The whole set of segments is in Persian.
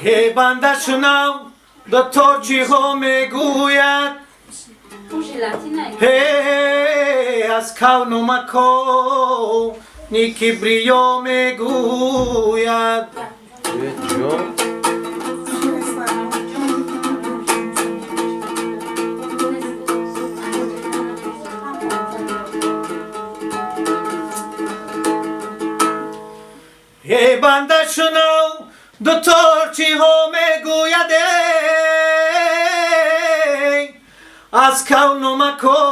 هی بنده شنو دکتر چی ها میگوید هی از کون و مکان کبریا میگوید هی بنده شنو دکتر چی ها میگوید از کون و مکان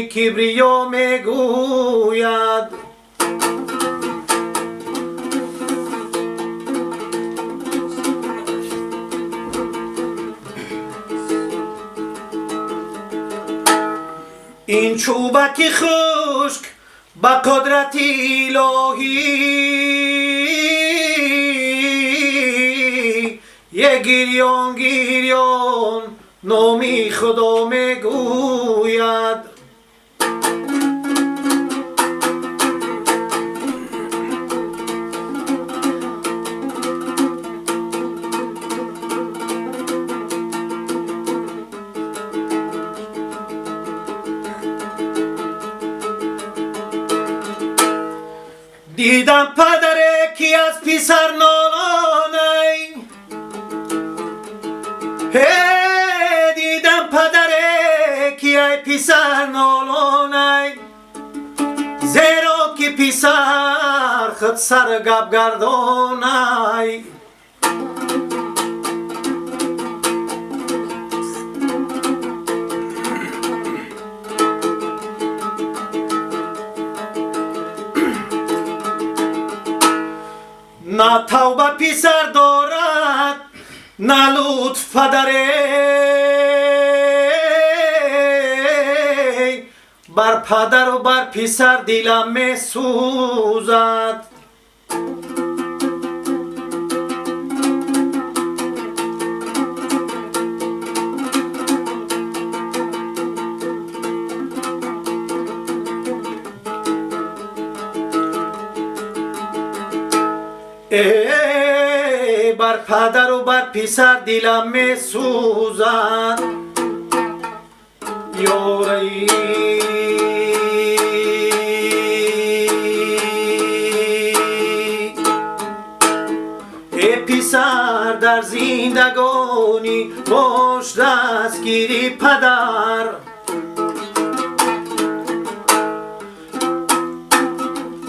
کبریا میگوید این چوبک خشک با قدرت الهی یه گریان گریان نامی خدا میگوید دیدم پدره کی از پسر نالانه دیدم پدره کی ای پسر نالانه زیرا که پسر خود سر گب گردانه نه توبه پسر دارد نه لطف پدره بر پدر و بر پسر دلم می سوزد بر پدر و بر پسر دلم می سوزد یاری ای پسر در زندگانی باش دستگیری پدر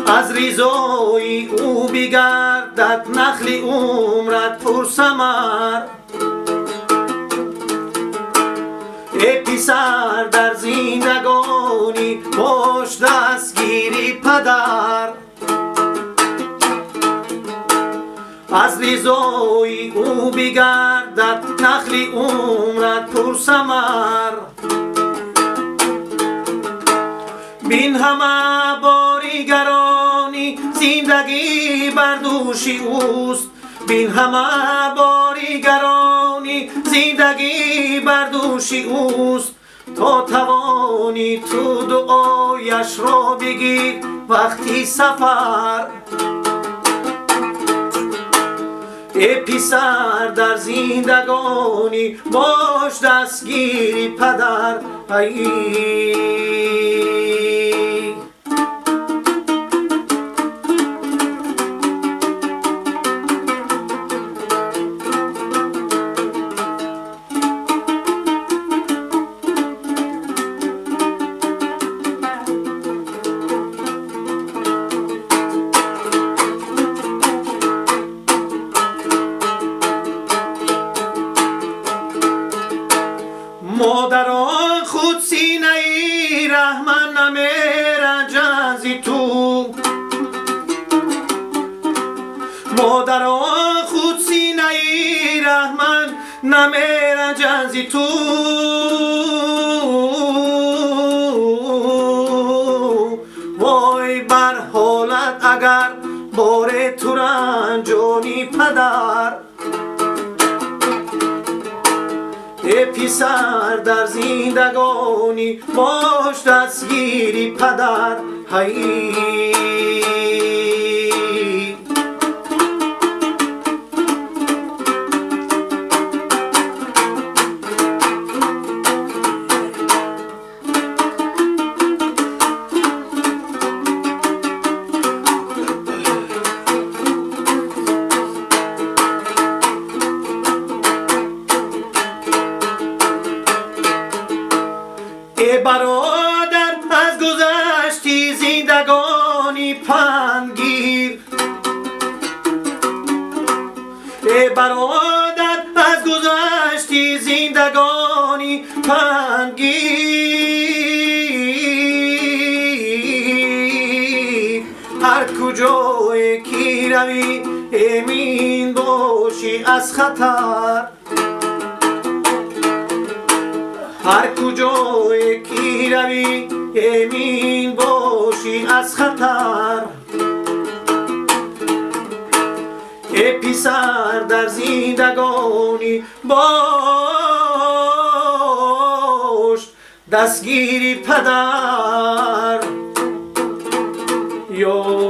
از ریزای او بگردد نخل عمرت پر ثمر ای پسر در زندگانی باش دستگیری پدر از ریزای او بگردد نخل عمرت پر ثمر بین همه باریگرانی زندگی بر دوش اوست بین همه باریگرانی زندگی بر دوش اوست تا توانی تو دعایش را بگیر وقتی سفر ای پسر در زندگانی باش دستگیری پدر مادران خود سینه رحمن نمیرن جزی تو مادران خود سینه رحمن نمیرن جزی تو وای بر حالت اگر بار تو رنجانی پدر ای پسر در زندگانی باش دستگیری پدر برادر از گذشتی زندگانی پند گیر. هر کجای کی روی امین باشی از خطر، هر کجای کی روی امین باشی از خطر. ای پسر در زندگانی باش دستگیری پدر. یا